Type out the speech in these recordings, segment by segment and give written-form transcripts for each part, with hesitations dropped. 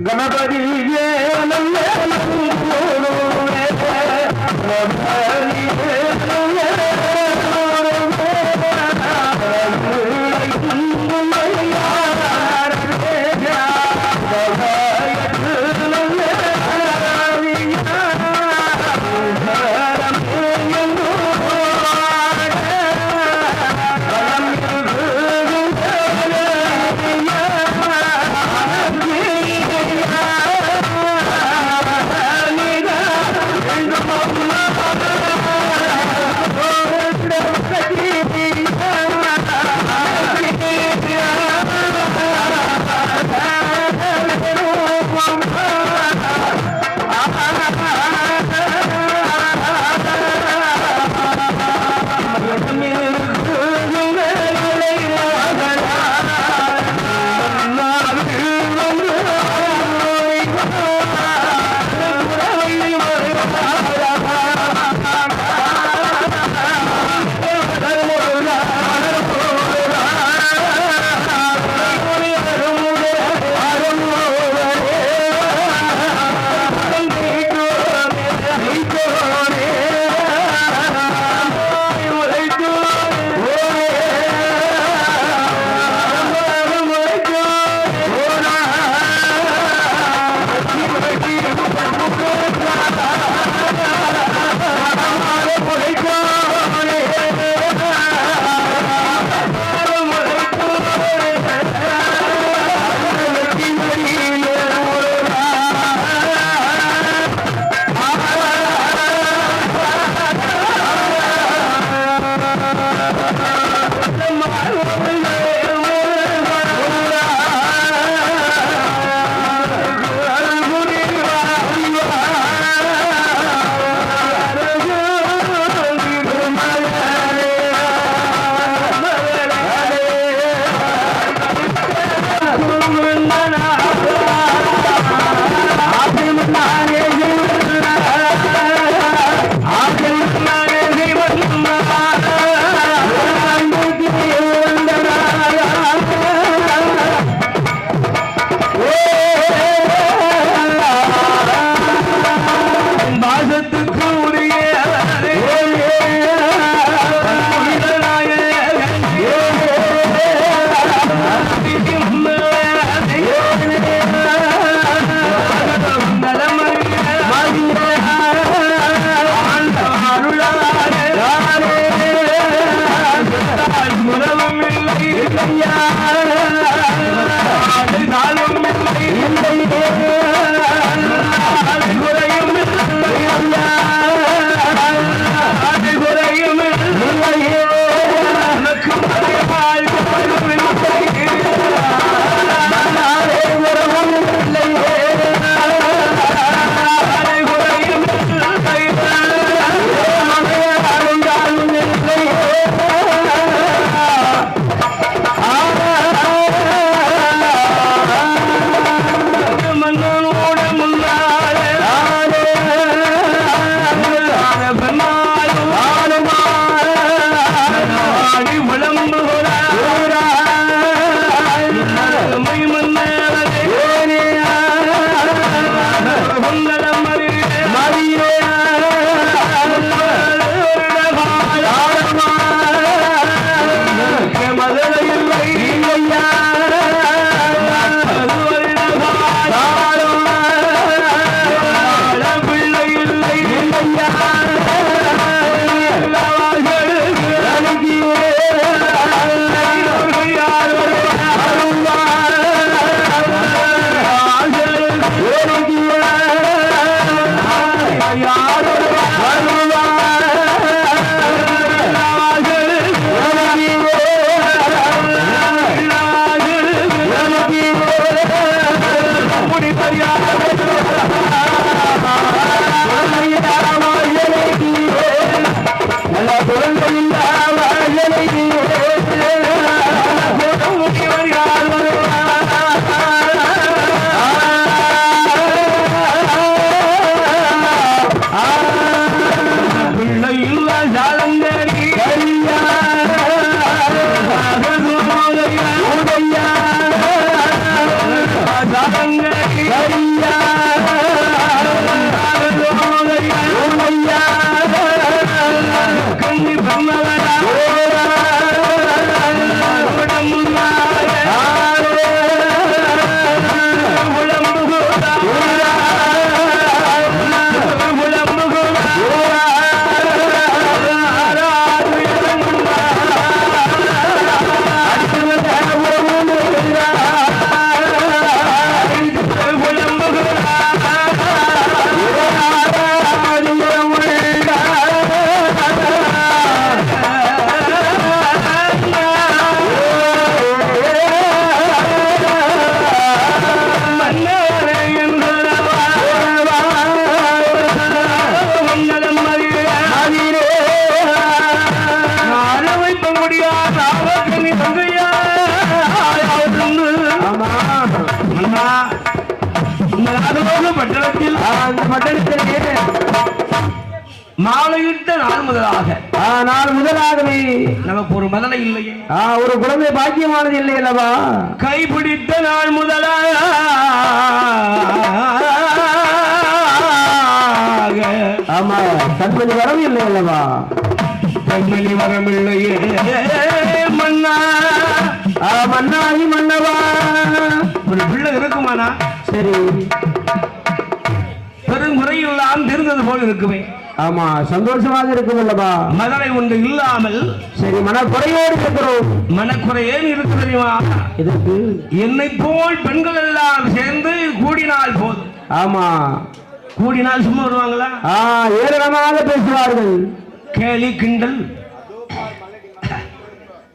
கணபதியே பட்டணத்தில் அந்த பட்டணத்திலே மாலையிட்ட நாள் முதலாகவே நமக்கு ஒரு மதனை இல்லையே, ஒரு குழந்தை பாக்கியமானது இல்லை அல்லவா? கைப்பிடித்த நாள் முதலாக ஆமா, கண்மணி வரம் இல்லை அல்லவா? கண்மணி வரம் இல்லையே மன்னா, மன்னாகி மன்னவா, ஒரு பிள்ளை இருக்குமானா? சரி, பெருங்குறையெல்லாம் தெரிந்தது போல் இருக்குமே. ஆமா, சந்தோஷமாக இருக்கும் அல்லவா? மதனை ஒன்று இல்லாமல் சரி, மனக்குறையோடு இருக்கிறோம். மனக்குறை ஏன் இருக்கு தெரியுமா? இதற்கு என்னை போல் பெண்கள் எல்லாம் சேர்ந்து கூடினால் போதும். ஆமா, கூடினால் சும்மா வருவாங்களா? ஏராளமாக பேசுவார்கள். கேலி கிண்டல்.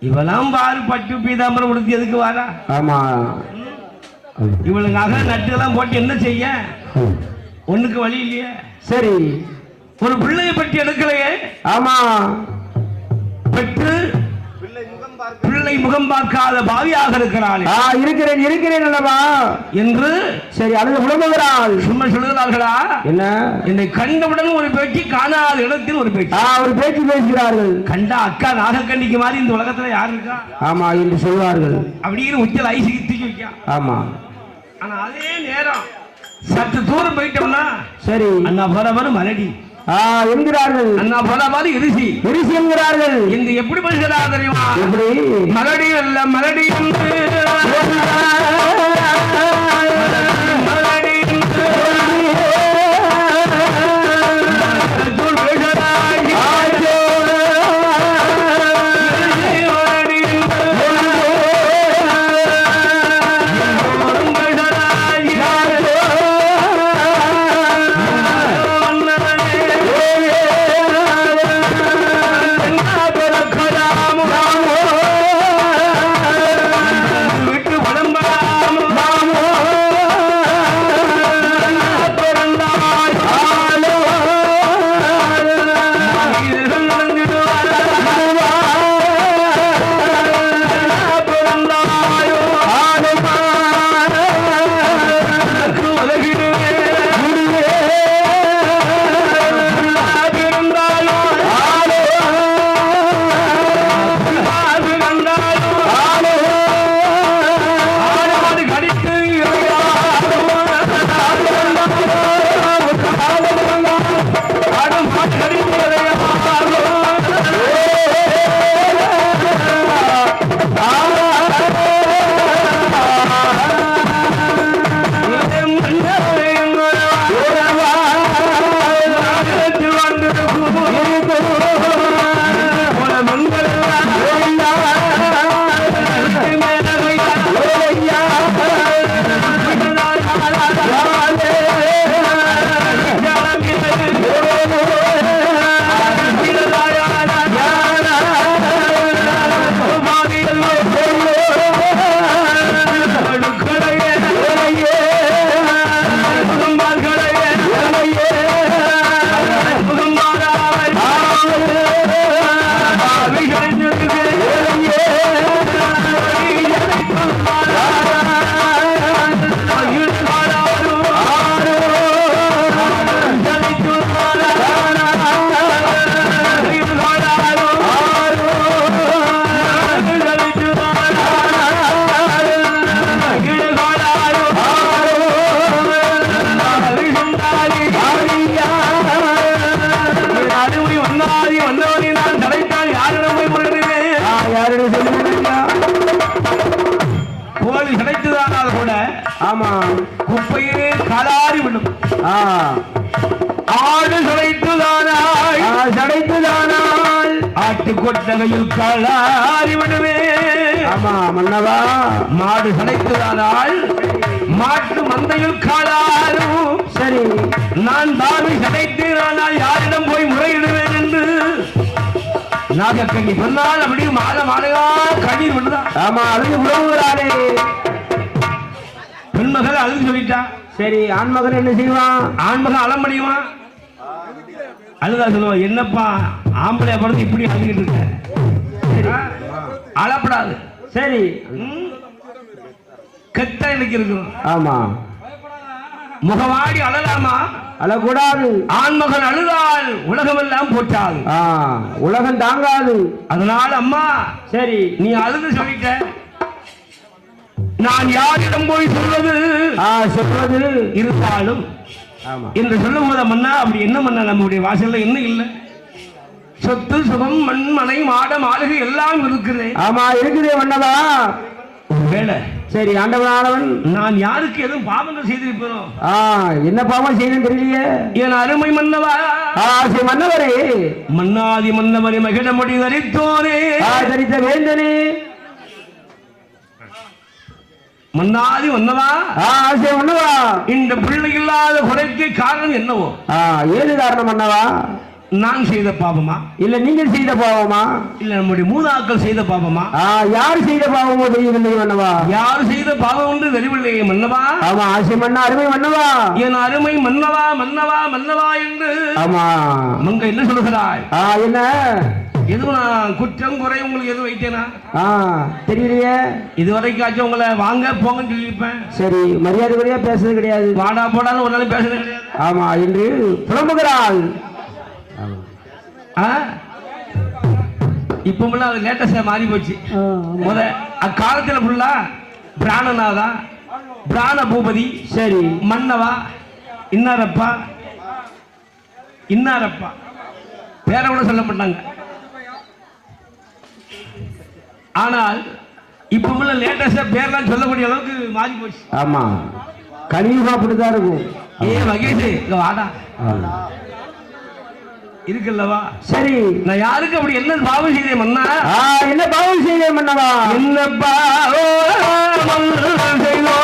இவெல்லாம் பால் பட்டு பீதாம்பரம் உடுத்தி எதுக்கு வாரா? ஆமா, இவளுக்காக நட்டுலாம் போட்டு என்ன செய்ய? ஒண்ணுக்கு வழி இல்லையே. சரி, ஒரு பிள்ளையை பற்றி எடுக்கலையே. ஆமா, பெற்று பிள்ளை முகம் பார்க்காத பாவியாக இருக்கிறாள். இருக்கிறேன் அல்லவா என்று சரி அழுது புலம்புகிறாள். சும்மா சொல்லுகிறார்களா? என்ன? என்னை கண்டவுடன் ஒரு பேச்சு, காணாத இடத்தில் ஒரு பேச்சு. ஒரு பேச்சு பேசுகிறார்கள். கண்டா அக்கா நாகக்கண்ணிக்கு மாதிரி இந்த உலகத்துல யாரு இருக்கா? ஆமா என்று சொல்வார்கள். அப்படின்னு உச்சல் ஐசிக்கு தூக்கி வைக்க. ஆமா, ஆனா அதே நேரம் சற்று தூரம் போயிட்டோம்னா சரி அண்ணா போறவர் மலடி என்கிறார்கள். அண்ணா போறவர் இரிசி என்கிறார்கள். இங்க எப்படி பேசுகிறார் தெரியுமா? எப்படி? மலடி அல்ல மலடி என்று குப்பையே காலாரி விடும். ஆடு சடைத்துதானால் ஆட்டு கொட்டகையில் காலாரி விடுவே. ஆமா மன்னவா, மாடு சடைத்துதானால் மாட்டு மந்தையில் காலாரும். சரி, நான் பாவி சடைத்தேனால் யாரிடம் போய் முறையிடுவேன் என்று நாகக்கண்ணி சொன்னால் அப்படியே மாலையா கண்ணீர் விடுதான். ஆமா, அழுது உறவுகிறாரே. பெண்மகள் அழுது சொல்லிட்டா. சரி, ஆண்மகன் என்ன செய்வான்? ஆண்மகன் அழ முடியுமா? அழுதா சொல்லுவான், என்னப்பா ஆம்பளை பிறந்து இப்படி அழுகிட்டு இருக்க, அழப்படாது. சரி, கெட்ட இன்னைக்கு இருக்கும். ஆமா, முகவாடி அழலாமா? அழக்கூடாது. ஆண்மகன் அழுதால் உலகமெல்லாம் போற்றாது. உலகம் தாங்காது. அதனால அம்மா சரி நீ அழுது சொல்லிட்ட, நான் யாரிடம் போய் சொல்வது? சொல்வது இருந்தாலும் என்று சொல்லும் போது மன்னா அப்படி என்ன மன்னா, நம்முடைய வாசல்ல என்ன இல்லை? சொத்து சுகம் மண் மனை மாட மாளிகை எல்லாம் இருக்குது. ஆமா இருக்குதே மன்னவா. வேலை சரி ஆண்டவனானவன் நான் யாருக்கு எதுவும் பாவங்கள் செய்திருப்பேனோ? என்ன பாவம் செய்யணும் தெரியலையே. என் அருமை மன்னவா. மன்னவரே, மன்னாதி மன்னவரே, மகிழமொழி தரித்தோனே, தரித்த வேந்தனே, மன்னாதி மன்னவா. மன்னவா, இந்த பிள்ளை இல்லாத குறைக்கு காரணம் என்னவோ? ஏது காரணம் மன்னவா? நான் செய்த பாவமா, இல்ல நீங்கள் செய்த பாவமா, இல்ல நம்முடைய மூதாக்கள் செய்த பாவமா? யார் செய்த பாவமோ தெரியவில்லை மன்னவா. யார் செய்த பாவம் என்று தெரியவில்லையே மன்னவா. ஆமா ஆசை மன்னா, அருமை மன்னவா, என் அருமை மன்னவா மன்னவா மன்னவா என்று ஆமா மங்க என்ன சொல்லுகிறாய்? என்ன எதுவும் நான் குற்றம் குறை உங்களுக்கு எதுவும் வைத்தேனா? தெரியலையே. இதுவரைக்காச்சும் உங்களை வாங்க போங்கன்னு சொல்லியிருப்பேன். சரி, மரியாதை குறையா பேசுறது கிடையாது. வாடா போடான்னு ஒரு நாள் பேசுறது கிடையாது. ஆமா என்று புலம்புகிறாள். இப்ப அது லேட்டஸ்டா மாறி போச்சு. முத அக்காலத்துல ஃபுல்லா பிராணநாதா, பிராண பூபதி, சரி மன்னவா, இன்னாரப்பா, இன்னாரப்பா பேரை கூட சொல்லப்பட்டாங்க. ஆனால் இப்ப உள்ள லேட்டஸ்டா பேர்லாம் சொல்லக்கூடிய அளவுக்கு மாறி போச்சு. ஆமா கலியுகம் அப்படிதான் இருக்கும். மகேஷ் இங்க வாடா இருக்குல்லவா. சரி, நான் யாருக்கு அப்படி என்ன பாவம் செய்தேன் மன்னா? என்ன பாவம் செய்தேன் மன்னவா? என்ன பாவம் செய்தோ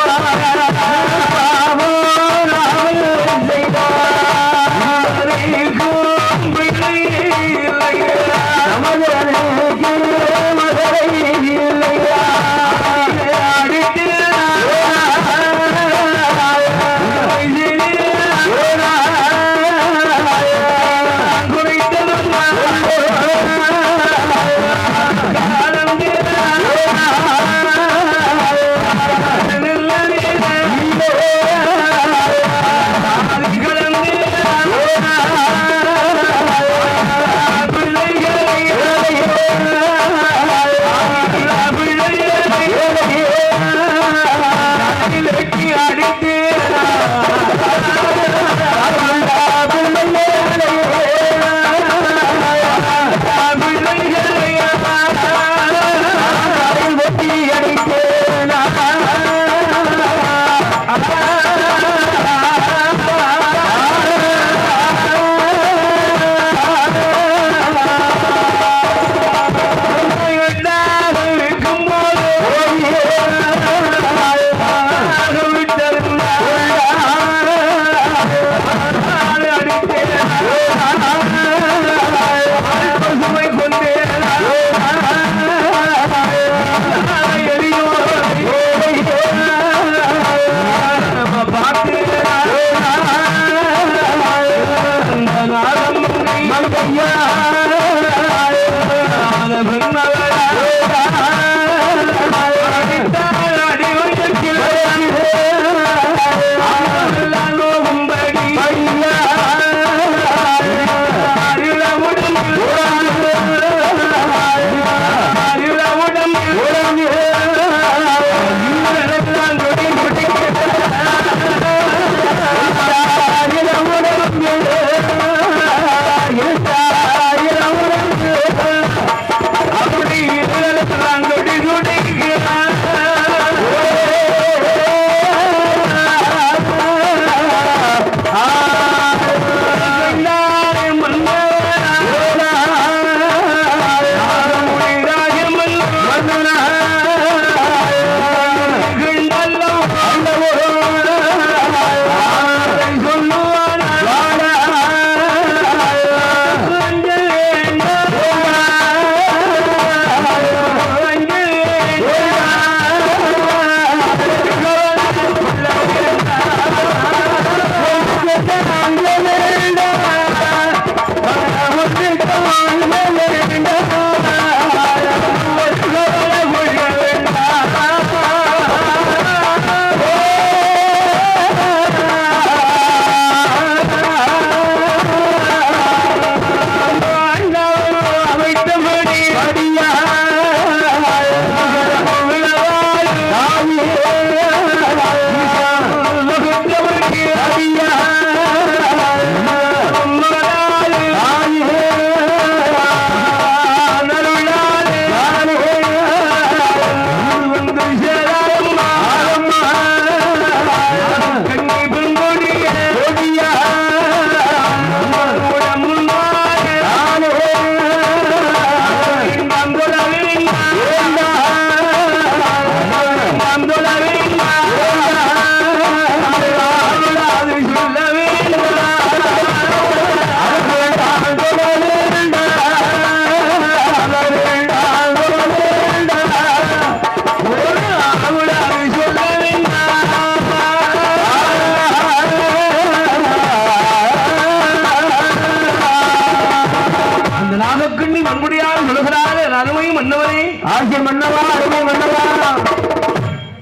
அருமை மன்னவா அருமை மன்னவா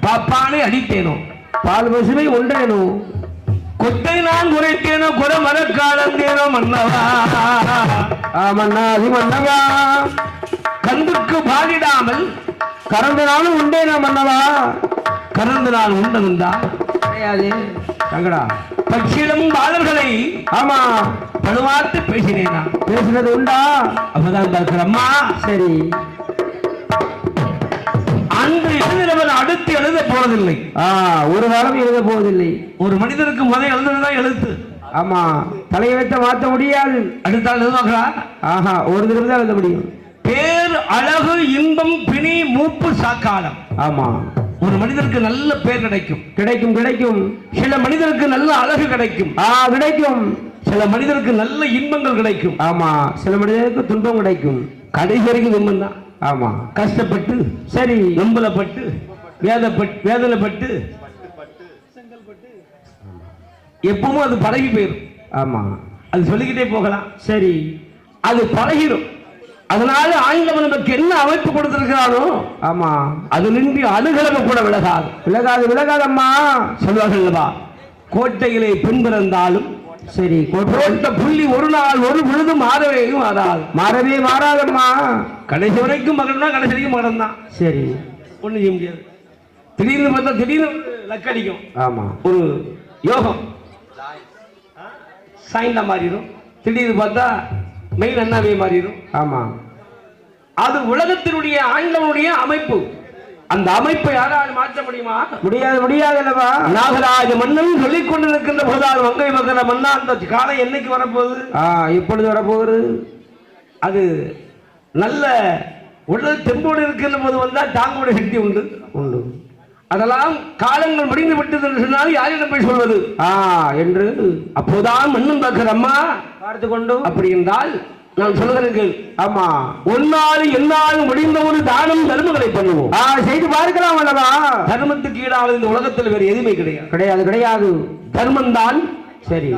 பாப்பானை அடித்தேனோ பால் பசுமை ஒன்றேனோ கொட்டை நான் குறைத்தேனோ குறை மரக்காலந்தேனோ மன்னவா மன்னாதி மன்னவா கந்துக்கு பாடிடாமல் கறந்த நாளும் உண்டேனோ மன்னவா கறந்து நான் உண்டதுண்டா கிடையாது தங்கடா பட்சியிடம் பாலர்களை ஆமா பழுவாத்து பேசினேனா பேசுனது உண்டா அப்பதான் பார்க்கிறம்மா சரி அன்று எழுதினவன் அடுத்து எழுத போறதில்லை ஒரு காலம் எழுத போவதில்லை ஒரு மனிதனுக்கு முதல் எழுதுனதுதான் எழுத்து ஆமா தலையை வைத்த மாற்ற முடியாது அடுத்தால் எழுதுவாங்களா ஆஹா ஒரு தடவை தான் எழுத முடியும் பேர் அழகு இன்பம் பிணி மூப்பு சாக்காலம் ஆமா ஒரு மனிதருக்கு நல்ல பேர் கிடைக்கும் கிடைக்கும் கிடைக்கும் சில மனிதருக்கு நல்ல அழகு கிடைக்கும் கிடைக்கும் சில மனிதருக்கு நல்ல இன்பங்கள் கிடைக்கும் ஆமா சில மனிதருக்கு துன்பம் கிடைக்கும் கடைசி வரைக்கும் துன்பம் தான் ஆமா கஷ்டப்பட்டு சரி நம்பலப்பட்டு வேதனைப்பட்டு எப்பவும் அது பழகி போயிடும் ஆமா அது சொல்லிக்கிட்டே போகலாம் சரி அது பழகிடும் அதனால ஆண்டவன் நமக்கு என்ன அமைப்பு கொடுத்திருக்கிறானோ ஆமா அது நின்று அணுகலம கூட விலகாது விலகாதம்மா சொல்வார்கள்வா கோட்டையிலே பெண் பிறந்தாலும் சரி கோட்டை புள்ளி ஒரு நாள் ஒரு பொழுது மாறவே மாறாதம்மா கடைசி வரைக்கும் மகன் தான் கடைசி வரைக்கும் மகன் தான் சரி ஒண்ணு செய்ய முடியாது திடீர்னு பார்த்தா திடீர்னு லக்கடிக்கும் ஆமா ஒரு யோகம் சாய்ந்தா மாறிடும் திடீர்னு பார்த்தா மெயின் அண்ணாவே மாறிடும் ஆமா அது உலகத்தினுடைய ஆண்டவனுடைய அமைப்பு அந்த அமைப்பை யாரால் மாற்ற முடியுமா முடியாது அல்லவா நாகராஜ மன்னன் சொல்லிக் கொண்டிருக்கின்ற போதால் வங்கை மகன மன்னா அந்த காலம் என்னைக்கு வரப்போகுது எப்பொழுது வரப்போகுது அது நல்ல உடல் தெம்போடு இருக்கின்ற போது வந்தால் தாங்கோட சக்தி உண்டு உண்டு அதெல்லாம் காலங்கள் முடிந்து விட்டது என்று சொன்னால் யாரிடம் போய் சொல்வது என்று அப்போதான் மன்னன் பார்க்கிற அம்மா பார்த்து கொண்டு அப்படி என்றால் நான் சொல்கிறேன் ஆமா ஒன்னாலும் என்னாலும் முடிந்த ஒரு தானம் தர்மங்களை பண்ணுவோம் செய்து பார்க்கலாம் அல்லவா தர்மத்துக்கு ஈடாக இந்த உலகத்தில் வேறு எதுவுமே கிடையாது தர்மம் தான் சரி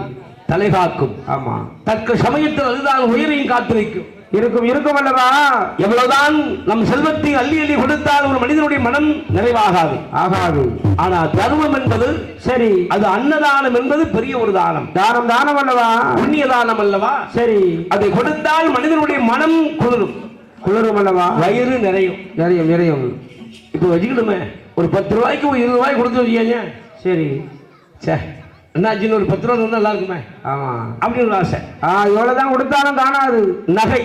தலை காக்கும் ஆமா தக்க சமயத்தில் அதுதான் உயிரையும் காத்து வைக்கும் இருக்கும் அல்லவா எவ்வளவுதான் நம் செல்வத்தை அள்ளி அள்ளி கொடுத்தால் ஒரு மனிதனுடைய மனம் நிறைவாகாது ஆனா தர்மம் என்பது சரி அது அன்னதானம் என்பது பெரிய ஒரு தானம் தானம் அல்லவா புண்ணிய தானம் அல்லவா சரி அதை கொடுத்தால் மனிதனுடைய மனம் குளிரும் அல்லவா வயிறு நிறையும் இப்ப வச்சுக்கிடுமே ஒரு 10 ரூபாய்க்கு ஒரு 20 ரூபாய் கொடுத்து வச்சுக்கீங்க சரி என்னாச்சுன்னு ஒரு 10 ரூபா இருந்தா நல்லா இருக்குமே ஆமா அப்படின்னு ஒரு ஆசை எவ்வளவுதான் கொடுத்தாலும் காணாது நகை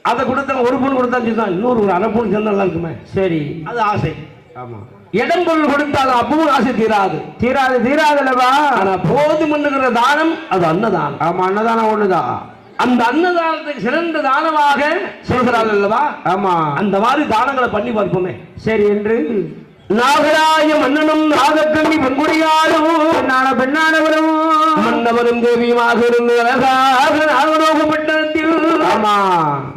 அதை கொடுத்தா ஒரு பொண்ணு கொடுத்தா இன்னொரு ஒரு அரை பொண்ணு சேர்ந்தா நல்லா இருக்குமே சரி அது ஆசை ஆமா இடம் பொருள் கொடுத்தாலும் அப்பவும் ஆசை தீராது அல்லவா ஆனா போதும் பண்ணுகிற தானம் அது அன்னதானம் ஆமா அன்னதானம் ஒண்ணுதான் அந்த அன்னதானத்தை சிறந்த தானமாக சொல்கிறார்கள் அல்லவா ஆமா அந்த மாதிரி தானங்களை பண்ணி பார்ப்போமே சரி என்று நாகராய மன்னனும் நாகக்கண்ணி பெண்குடியாலும் பெண்ணானவரும் மன்னவரும் தேவியுமாக இருந்து அழகாக நாகரோகப்பட்டத்தில் ஆமா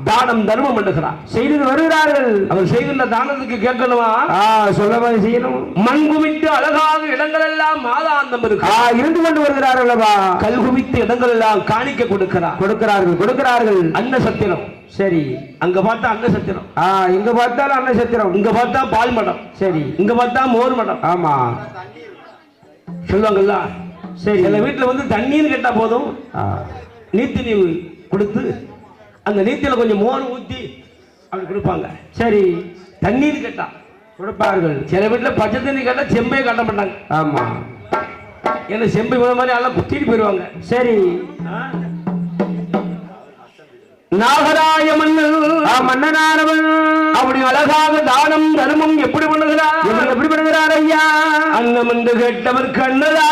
தானம் தர்மம் பண்ணுகிறார் செய்து வருகிறார்கள் அவர் செய்கின்ற தானத்துக்கு கேட்கணுமா சொல்ல செய்யணும் மண் குவித்து அழகாக இடங்கள் எல்லாம் மாதாந்தம் இருக்கு இருந்து கொண்டு வருகிறார்கள் அல்லவா கல் குவித்து இடங்கள் எல்லாம் காணிக்க கொடுக்கிறார்கள் அன்ன சத்திரம் சரி அங்க பார்த்தா அன்ன சத்திரம் இங்க பார்த்தாலும் அன்ன சத்திரம் இங்க பார்த்தா பால் மடம் சரி இங்க பார்த்தா மோர் மடம் ஆமா சொல்லுவாங்கல்ல சரி சில வீட்டுல வந்து தண்ணீர் கேட்டா போதும் நீத்தி நீர் கொடுத்து அந்த நீத்தில கொஞ்சம் மோர் ஊத்தி அப்படி கொடுப்பாங்க சரி தண்ணீர் கேட்டா கொடுப்பார்கள் சில வீட்டுல பச்சை தண்ணி கேட்டா செம்பே காட்ட மாட்டாங்க ஆமா ஏன்னா செம்பை மாதிரி எல்லாம் குத்திட்டு போயிடுவாங்க சரி நாகராய மன்னனானவன் அப்படி அழகாக தானம் தர்மம் எப்படி பண்ணுகிறார் ஐயா அன்னம் என்று கேட்டவர்க்கு அன்னதானம்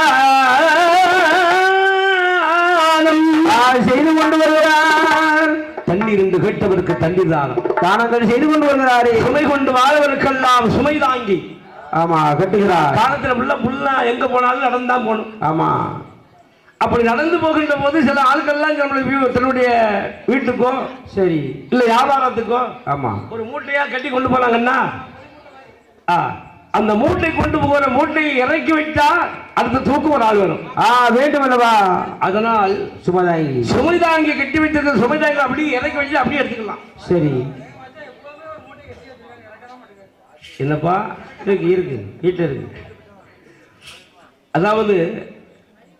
செய்து கொண்டு வருகிறார் தண்ணீர் என்று கேட்டவருக்கு தண்ணீர் தானங்கள் செய்து கொண்டு வருகிறாரே சுமை கொண்டு வாழ்வதற்கெல்லாம் சுமை தாங்கி ஆமா கட்டுகிறார் காலத்துல புள்ள எங்க போனாலும் நடந்தான் போகணும் ஆமா அப்படி நடந்து போகின்ற போது சில ஆட்கள்லாம் தன்னுடைய வீட்டுக்கோ சரி இல்ல வியாபாரத்துக்கோ ஆமா ஒரு மூட்டையா கட்டி கொண்டு போனாங்கன்னா அந்த மூட்டை கொண்டு போகிற மூட்டையை இறக்கி வைத்தா அடுத்த தூக்கு ஒரு ஆள் வரும் வேண்டும் அல்லவா அதனால் சுமைதாங்கி கட்டி வைத்திருக்க சுமைதாங்கி அப்படியே இறக்கி வச்சு அப்படியே எடுத்துக்கலாம் சரி என்னப்பா? இருக்கு இருக்கு வீட்டில் இருக்கு. அதாவது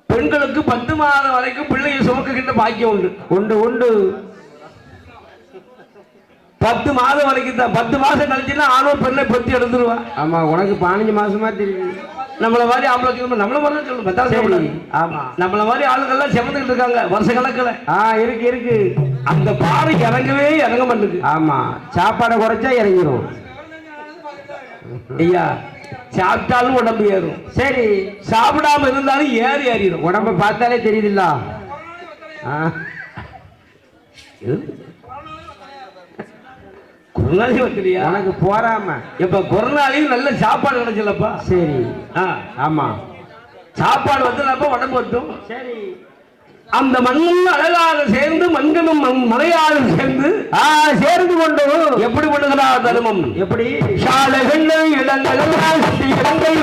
பெண்களுக்கு 10 மாதம் வரைக்கும் பிள்ளையை சுமக்குகின்ற பாக்கியம் உண்டு. உண்டு உண்டு. 10 மாதம் வரைக்கும் தான். 10 மாசம் கழிச்சுன்னா ஆணோ பெண்ணை பத்தி எடுத்துருவா. ஆமா, உனக்கு 15 மாசமா தெரியுது. நம்மள மாதிரி ஆம்பளை சொல்லுவோம், நம்மள மாதிரி தான் சொல்லணும். 10 சரி. ஆமா, நம்மள மாதிரி ஆளுங்கள்லாம் செவந்துக்கிட்டு இருக்காங்க வருஷ கணக்கில். இருக்கு இருக்கு. அந்த பாறை இறங்கவே இறங்க மாட்டேங்குது. ஆமா, சாப்பாடை குறைச்சா இறங்கிரும். ஐயா, சாப்பிட்டாலும் உடம்பு ஏறும். சரி, சாப்பிடாம இருந்தாலும் ஏறிடும். உடம்ப பார்த்தாலே தெரியுதுல்ல. கொரோனாலே வந்துடியா? உனக்கு போறாம இப்ப கொரோனாலையும் நல்ல சாப்பாடு கிடைச்சலப்பா. சரி. ஆமா, சாப்பாடு வந்து உடம்பு வட்டும். சரி. அந்த மண்ணும் அழகாக சேர்ந்து மண்களும் மலையாக சேர்ந்து சேர்ந்து கொண்டு எப்படி பண்ணுகிறா தர்மம்? எப்படி? சாலைகள் இடங்கள் சுத்தி இடங்கள்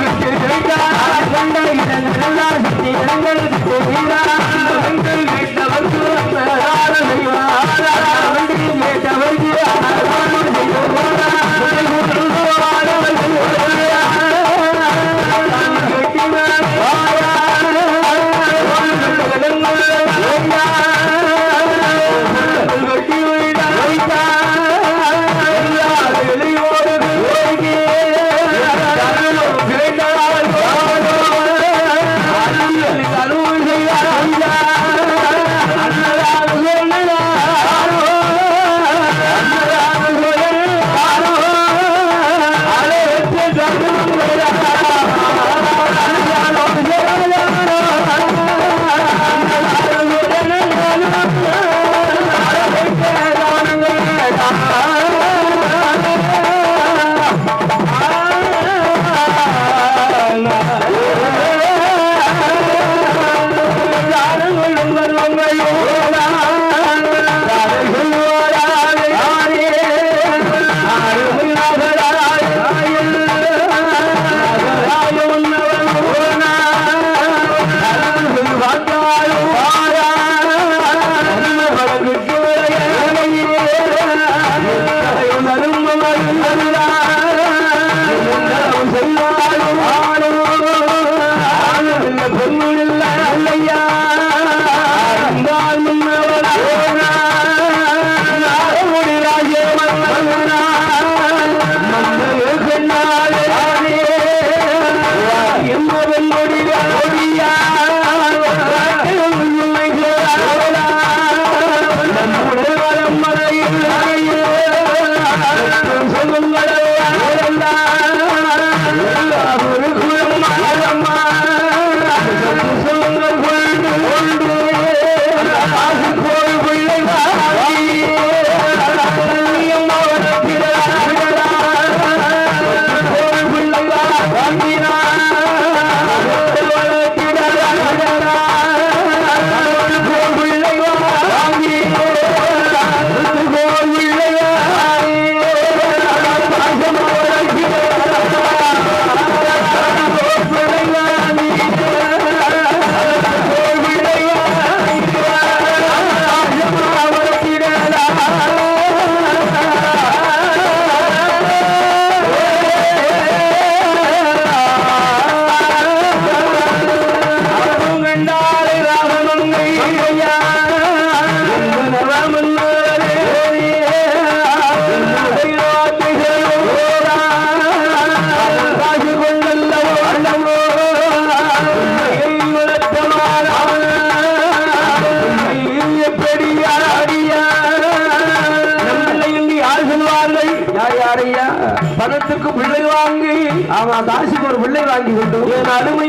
பணத்துக்கு பிள்ளை வாங்கி அவன் தாசிக்கு ஒரு பிள்ளை வாங்கி கொண்டு என் அருமை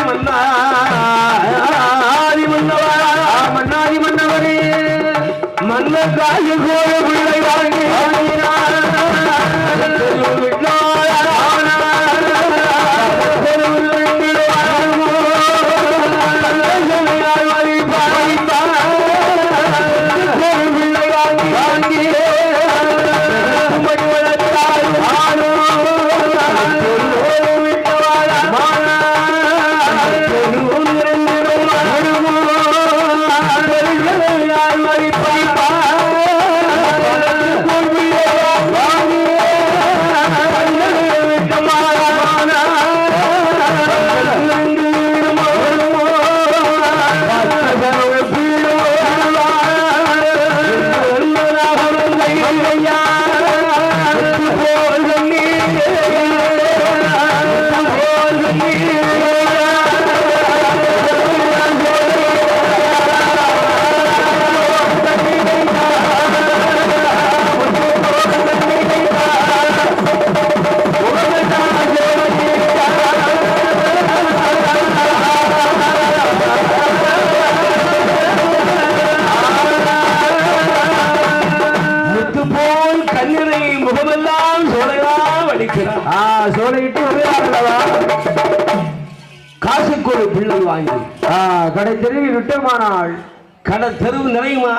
மன்னாதி மன்னவரே மன்னக்காய் கோர பிள்ளை வாங்கி பிள்ளை வாங்கி கடை தெருவில் விட்டோமானால் கடை தெருவு நிறையுமா?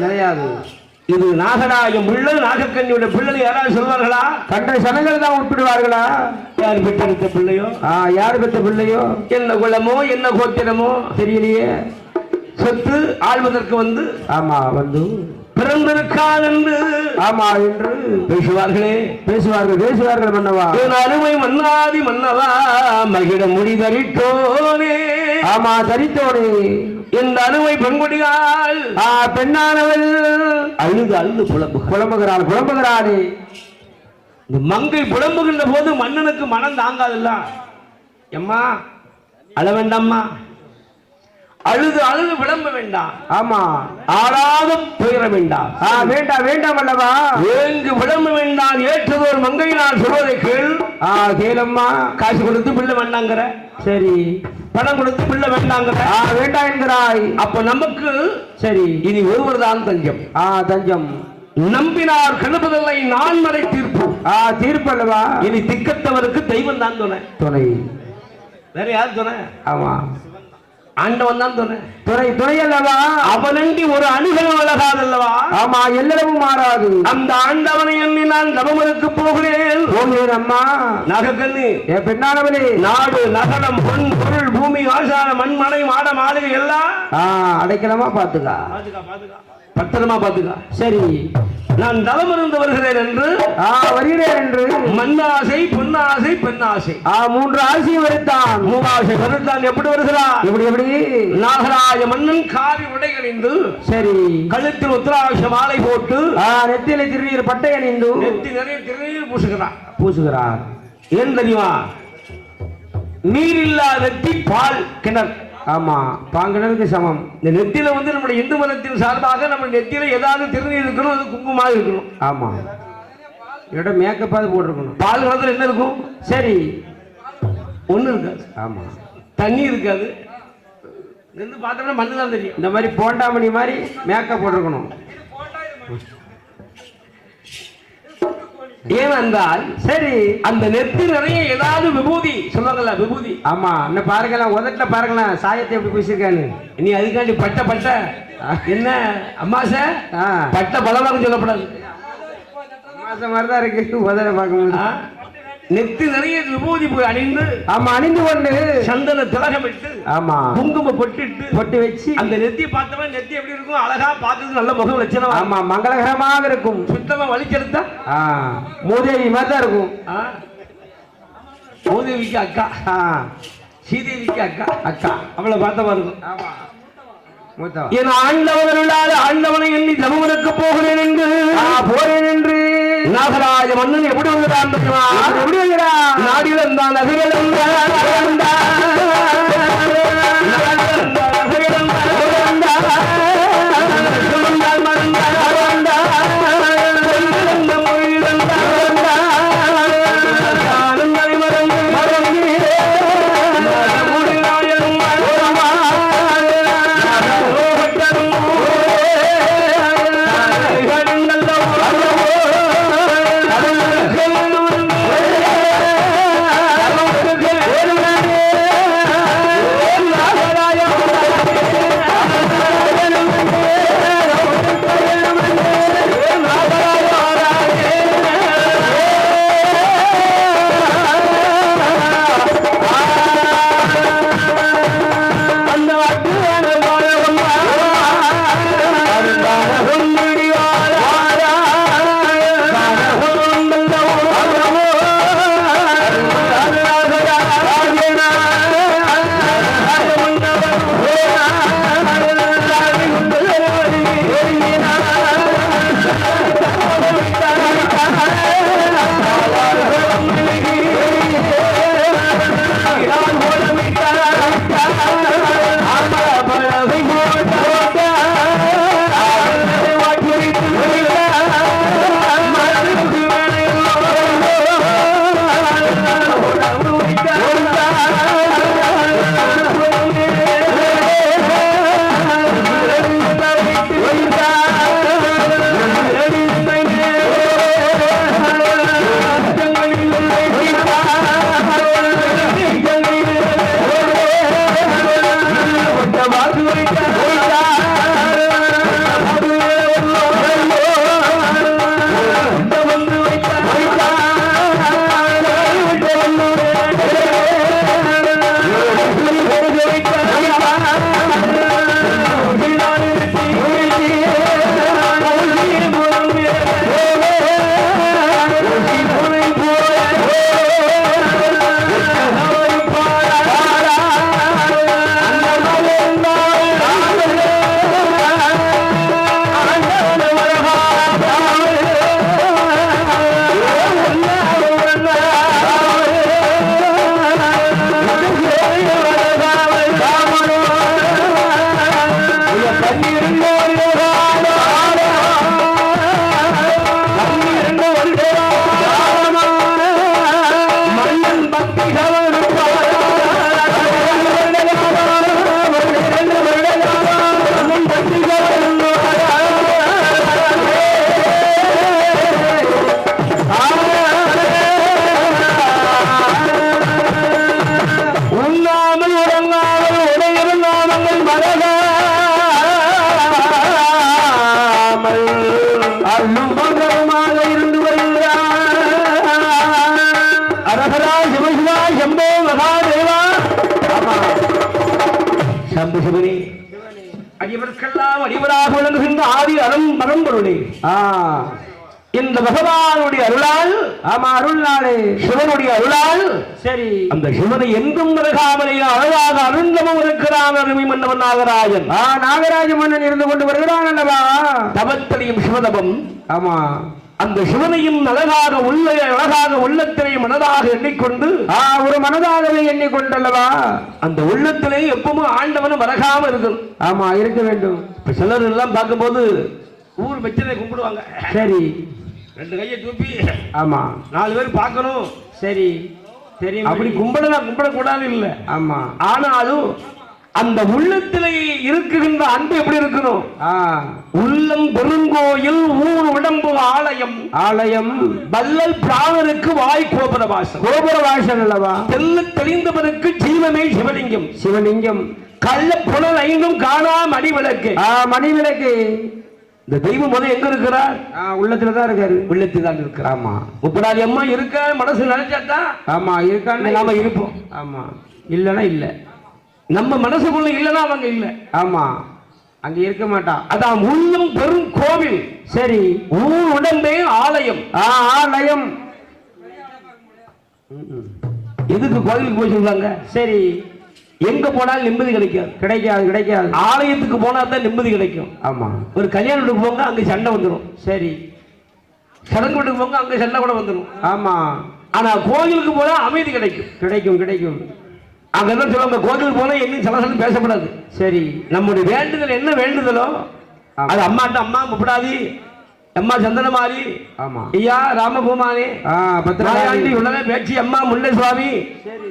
நிறையாது. இது நாகராஜம் பிள்ளை, நாகக்கண்ணியோட பிள்ளை யாராவது சொல்வார்களா? கண்ட சனங்கள் தான் உட்பிடுவார்களா? யார் பெற்றெடுத்த பிள்ளையோ, யார் பெற்ற பிள்ளையோ, என்ன குலமோ என்ன கோத்திரமோ தெரியலையே. சொத்து ஆள்வதற்கு வந்து வந்து பிறந்திருக்கான் என்று என்று பேசுவார்களே. பேசுவார்கள் மன்னவா. அருமை மன்னாதி மன்னவா மகிழ முடி தரித்தோனே. தரித்தோனே இந்த அருமை பெண்குடியால் பெண்ணானவள் அழுது புலம்புகிறாளே. இந்த மங்கை புலம்புகின்ற போது மன்னனுக்கு மனம் தாங்காதுல்ல. எம்மா அழ வேண்டாம்மா, அழுது விளம்ப வேண்டாம். ஆளாத துயர வேண்டாம். வேண்டாம் அல்லவா. ஏங்கு விளம்ப வேண்டாம். ஏற்றதோர் மங்கை நான் சொல்வதை கேளம்மா. காசு கொடுத்து பிள்ளை வேண்டாங்கிற, சரி பணம் கொடுத்து பிள்ளை வேண்டாங்கிற, வேண்டாம் என்கிறாய். அப்ப நமக்கு சரி இனி ஒருவர் தான் தஞ்சம். தஞ்சம் நம்பினார் கணபதில்லை நான்மறை தீர்ப்பு. தீர்ப்பு அல்லவா. இனி திக்கத்தவருக்கு தெய்வம் தான் துணை. வேற யார் துணை? ஆண்டவன் தான் துணை அல்லவா. அவனண்டி ஒரு அணுகல் அழகாதல்லவா. எல்லளவும் மாறாது. அந்த ஆண்டவனை எண்ணி நான் தவமனுக்கு போகிறேன். அம்மா நகக்கண்ணு பெண்ணானவனே. நாடு நகரம் பொன் பொருள் பூமி ஆசார மண்மனை மாட மாளிகை எல்லாம் அடைக்கலமா பாத்துக்கா, பத்திரமா பாத்துக்கா. சரி நான் தவம் இருந்து வருகிறேன் என்று மண்ணாசை பொன்னாசை பெண்ணாசை 3 ஆசையும் வருத்தான். 3 ஆசை வருத்தான். எப்படி வருகிறான்? எப்படி நாகராஜ மன்னன் காரி உடைகணிந்து, சரி கழுத்தில் உத்தராட்ச மாலை போட்டு, நெத்தியில திருநீர் பட்டை அணிந்து, நெத்தி நிறைய திருநீர் பூசுகிறார். ஏன் தெரியுமா? நீரில்லா நெத்தி பால் கிணறு. பாங்கினருக்கு சமம். இந்த நெத்தியில வந்து நம்முடைய இந்து மதத்தின் சார்பாக நம்ம நெத்தியில ஏதாவது திருநீர் இருக்கணும், அது குங்குமமாக இருக்கணும். இதோட மேக்கப்பாவது போட்டிருக்கணும். பால் குளத்துல என்ன இருக்கும்? சரி ஒண்ணு இருக்காது. தண்ணி இருக்காது. நின்று பார்த்தோம்னா மண்ணு தான் தெரியும். இந்த மாதிரி போண்டாமணி மாதிரி மேக்கப் போட்டிருக்கணும். ஏனென்றால் சரி அந்த நெத்தி நிறைய ஏதாவது விபூதி சொல்லுவாங்கல்ல, விபூதி. இன்னும் பாருங்களேன், உதட்டுல பாருங்களேன் சாயத்தை எப்படி பூசிருக்கான்னு. நீ அதுக்காண்டி பட்ட என்ன அம்மாச பட்ட பலமாக சொல்லப்படாது. அம்மாச மாதிரிதான் இருக்கு உதட பார்க்கும்போது. நெத்தி நிறைய விபூதி போய் அணிந்து, அணிந்து கொண்டு சந்தன திலகம் இட்டு, குங்கும பொட்டு வச்சு அந்த நெத்தியை பார்த்தவன் நெத்தி எப்படி இருக்கும்? அழகா பார்த்து நல்ல முகம் லட்சணம். மங்களகரமாக இருக்கும். சுத்தமா வலிச்செடுத்தா மூதேவி மாதிரி தான் இருக்கும். மூதேவிக்கு அக்கா, ஸ்ரீதேவிக்கு அக்கா அவளை பார்த்தவா இருக்கும். என் ஆண்டவனை எண்ணி தமவனுக்கு போகிறேன் என்று நாகராஜ மன்னன் எப்படி வருகிறான்? எப்படி வருகிறான்? நாடில் இருந்தான் அந்த சிவனே அடியவர்க்கெல்லாம் அடிவராக விளங்குகின்ற ஆதி அறம் பரம்பொருளே இந்த பகவானுடைய அருளால், ஆமா அருள்நாளே சிவனுடைய அருளால், சரி அந்த சிவனை எங்கும் மறக்காமலே அழகாக அருந்தமும் இருக்கிறான் அருமை மன்னவன் நாகராஜன். நாகராஜ மன்னன் இருந்து கொண்டு வருகிறான் அல்லவா? தவத்தலையும் சிவதபம். ஆமா அந்த சிவனையும் அழகாக உள்ளத்திலே மனதாக எண்ணிக்கொண்டு, ஒரு மனதாகவே எண்ணிக்கொண்டல்லவா அந்த உள்ளத்திலே எப்பவும் ஆண்டவனும் மறக்காம இருக்கும். ஆமா இருக்க வேண்டும். இப்ப சிலர் எல்லாம் பார்க்கும்போது ஊர் வெச்சனை கும்பிடுவாங்க. சரி 2 கையை தூப்பி, ஆமா 4 பேர் பார்க்கணும். சரி தெரியும். அப்படி கும்பிடக்கூடாது இல்லை. ஆமா ஆனாலும் அந்த உள்ளத்திலே இருக்குகின்ற அன்பு எப்படி இருக்கணும்? உள்ளம் பெருங்கோயில், ஊர் உடம்பு ஆலயம். ஆலயம் வல்லல் பிராணனுக்கு வாய் கோபுர வாசம். கோபுர வாசம் அல்லவா? தெல்ல தெளிந்தவனுக்கு ஜீவமே சிவலிங்கம். சிவலிங்கம். கள்ள புலன் ஐந்தும் காணா மணிவிளக்கு. மணிவிளக்கு. இந்த தெய்வம் முதல் எங்க இருக்கிறார்? உள்ளத்துல தான் இருக்காரு. உள்ளத்தில் தான் இருக்கிறார். ஆமா முப்படாதி அம்மா இருக்க மனசு நினைச்சாதான். ஆமா இருக்கான்னு நாம இருப்போம். ஆமா இல்லைன்னா இல்ல. நம்ம மனசுக்குள்ள இல்லைன்னா அவங்க இல்ல. ஆமா அங்க இருக்க மாட்டான். அதான் உள்ளம் பெரும் கோவில். சரி ஊர் உடம்பே ஆலயம். ஆலயம். எதுக்கு கோவிலுக்கு போய் சொல்றாங்க? சரி எங்க போனாலும் நிம்மதி கிடைக்காது. ஆலயத்துக்கு போனா தான் நிம்மதி கிடைக்கும். ஆமா ஒரு கல்யாண வீட்டுக்கு போங்க, அங்க சண்டை வந்துடும். சரி சடங்கு வீட்டுக்கு போங்க, அங்க சண்டை கூட வந்துடும். ஆமா ஆனா கோயிலுக்கு போனா அமைதி கிடைக்கும். அங்கதான் சொல்லுவாங்க, கோயிலுக்கு போனா என்ன சலசலம் பேசப்படாது. சரி நம்முடைய வேண்டுதல் என்ன வேண்டுதலோ அது அம்மாட்ட, அம்மா முப்படாதி, அம்மா சந்தனமாரி, ஆமா ஐயா ராமகுமாரி, பத்திராண்டி உள்ளதே பேச்சு, அம்மா முல்லை சுவாமி. சரி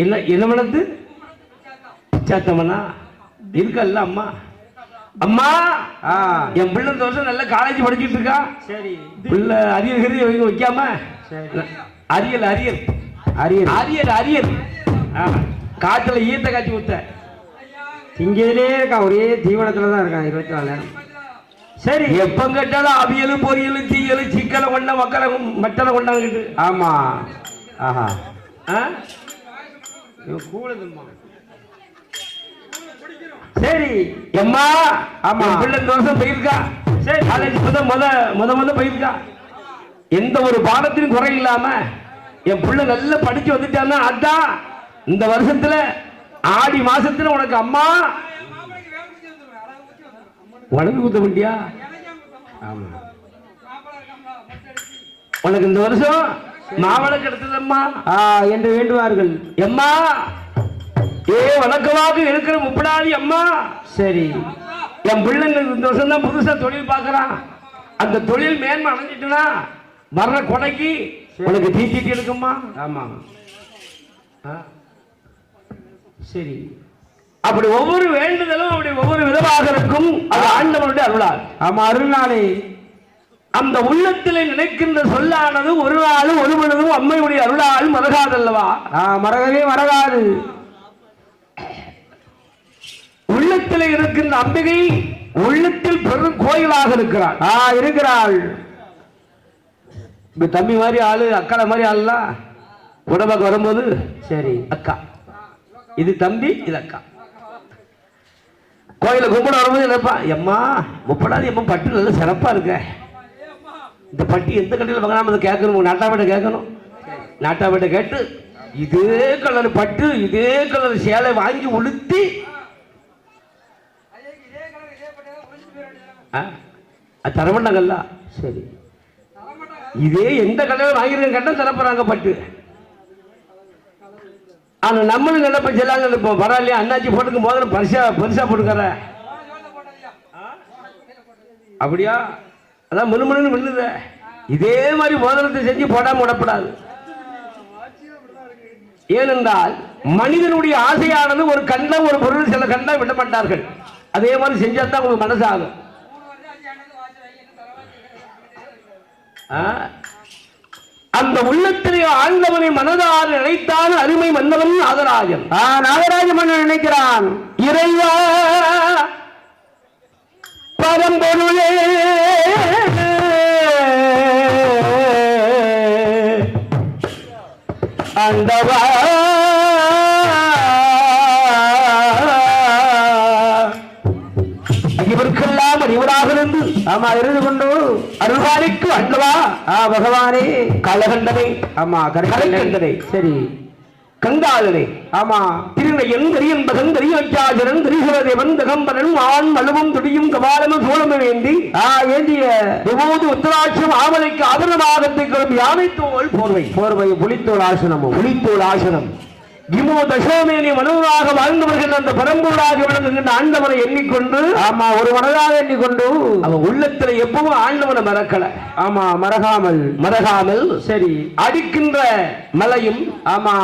என்ன வளர்த்து பிச்சாத்தம்மனா இருக்கல்ல அம்மா. அம்மா என் பிள்ளை இந்த வருஷம் நல்ல காலேஜ் படிச்சுட்டு இருக்கா. சரி பிள்ளை அரியல் வைக்காம அரியல் காட்டுல ஈத்த காட்சி ஊத்த இங்கேயே இருக்கான். ஒரே தீவனத்துலதான் இருக்கான் 24 நேரம். சரி எப்ப கேட்டாலும் அவியல் பொரியல் தீயல் சிக்கலை கொண்ட மக்களை மட்டனை கொண்டாங்கிட்டு. ஆமா ஆஹா சரி எம்மா. ஆமா பிள்ளை இந்த வருஷம் போயிருக்கா. சரி காலேஜ் முத போயிருக்கா. எந்த ஒரு பாடத்திலும் குறை இல்லாம என் பிள்ளை நல்லா படிச்சு வந்துட்டான்னா அதான் இந்த வருஷத்துல ஆடி மாசத்துல உனக்கு அம்மா உனக்கு குத்த முடியா? ஆமா உனக்கு இந்த வருஷம் மாவளம் கிடைத்ததம்மா என்று வேண்டுவார்கள். எம்மா வணக்கமாக இருக்கிற முப்படாதி அம்மா. சரி என் பிள்ளை இந்த வருஷம் தான் புதுசா தொழில் பார்க்கறான். அந்த தொழில் மேன்மை அடைஞ்சிட்டுனா வர்ற கொடைக்கு உனக்கு தீட்டி எடுக்குமா? ஆமா சரி அப்படி ஒவ்வொரு வேண்டுதலும் அப்படி ஒவ்வொரு விதமாக இருக்கும். அது ஆண்டவனுடைய அருளால். ஆமா அருள்நாளே. அந்த உள்ளத்திலே நினைக்கின்ற சொல்லானது ஒரு நாளும் ஒரு பொழுதும் அம்மையுடைய அருளால் மறகாதல்லவா? மறகவே மறகாது. உள்ளத்திலே இருக்கின்ற அம்பிகை உள்ளத்தில் பெரும் கோயிலாக இருக்கிறாள். இப்ப தம்பி மாதிரி ஆளு, அக்கால மாதிரி ஆளுலாம் உடம்பாக்க வரும்போது சரி அக்கா, இது தம்பி, இது அக்கா. கோயில கும்பிட வரும்போது நினைப்பான், எம்மா முப்படாது எம்மா பட்டு நல்ல சிறப்பா இருக்க. இந்த பட்டி எந்த கடையில் வாங்கினா கேட்கணும், நாட்டாவிட்ட கேட்கணும். நாட்டாவிட்ட கேட்டு இதே கலர் பட்டு இதே கலர் சேலை வாங்கி உடுத்தி தரமாட்டாங்கல்ல. சரி இதே எந்த கடையில் வாங்கிருக்க கேட்டா தரப்போறாங்க பட்டு. ஆனா நம்மளும் நினைப்ப செல்லாங்க இருப்போம். பரவாயில்லையா அண்ணாச்சி போட்டுக்கும் போது பரிசா போட்டுக்கிற அப்படியா? அதான் மினுமினு மின்னுத. இதே மாதிரி மோதிரத்தை செஞ்சு போடாம விடப்படாது. ஏனென்றால் மனிதனுடைய ஆசையானது ஒரு கண்டம், ஒரு பொருள் சில கண்டம் விட மாட்டார்கள். அதே மாதிரி செஞ்சாதான் உங்களுக்கு மனசாகும். அந்த உள்ளத்திலே ஆண்டவனை மனதால் நினைத்தான் அருமை மன்னவன் நாகராஜன். நாகராஜ மன்னன் நினைக்கிறான், இறைவா பரம்பொருளே ஆண்டவா ஆமா இருந்து கொண்டு அருள்வாளிக்கு அண்டவா பகவானே கலகண்டனை ஆமா கலைக்கண்டனை சரி கங்காளனை ஆமா திருநயன் கரியன் பகன் கரியாச்சாரன் திரிசுரதேவன் தகம்பரன் ஆண் மலுவும் துடியும் கபாலமும் சூழமும் ஏந்தி ஏந்திய விபூதி உத்தராட்சம் ஆமலைக்கு ஆதரமாக திகழும் யானை தோல் போர்வை புலித்தோல் ஆசனமும் புலித்தோல் ஆசனம் கிமோ தசோமேனி மனோராக வாழ்ந்து வருகின்ற அந்த பரம்பூராக விளங்குகின்ற ஆண்டவனை எண்ணிக்கொண்டு ஆமா ஒரு மனதாக எண்ணிக்கொண்டு அவன் உள்ளத்துல எப்பவும் ஆண்டவனை மறக்கல ஆமா மறக்காமல் சரி அடிக்கின்ற மலையும் ஆமா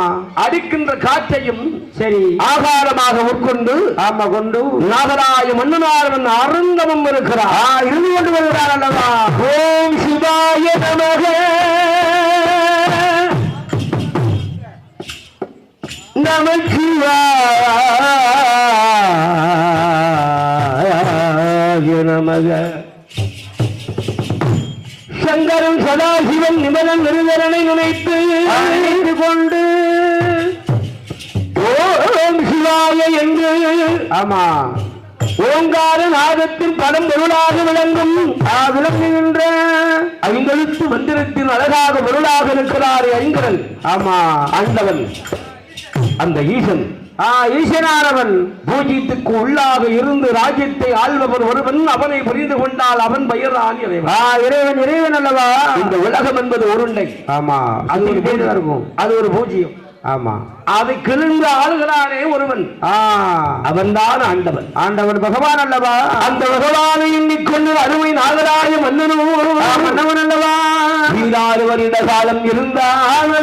அடிக்கின்ற காற்றையும் சரி ஆகாரமாக உட்கொண்டு ஆமா கொண்டு நாகராய மன்னனாரவன் அருந்தமும் இருக்கிறார் இருந்து கொண்டு வருகிறார் அல்லவா ஓம் சிவாய நமக நமக சங்கரன் சதாசிவன் நிமலன் நிருதரனை நினைத்து கொண்டு ஓம் சிவாய என்று ஆமா ஓங்கார நாதத்தின் படம் பொருளாக விளங்குகின்ற ஐந்தெழுத்து மந்திரத்தின் அழகாக பொருளாக இருக்கிறார் ஐங்கரன் ஆமா ஆண்டவன் அந்த ஈசன் ஈசனானவன் பூஜ்யத்துக்கு உள்ளாக இருந்து ராஜ்யத்தை ஆள்பவன் ஒருவன் அவனை புரிந்து கொண்டால் அவன் பெயர்தான் இறைவன் அல்லவா இந்த உலகம் என்பது உருண்டை ஆமா அது ஒரு இருக்கும் அது ஒரு பூஜ்யம் ஆமா அதை கிழிந்த ஆளுகிறானே ஒருவன் அவன்தான் ஆண்டவன் பகவான் அல்லவா அந்த பகவானை எண்ணிக்கொண்டு அருமை நாகராய மன்னவன் அல்லவா 16 வருட காலம் இருந்தான்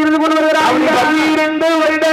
இருந்து கொண்டு வருகிறார் 12 வருட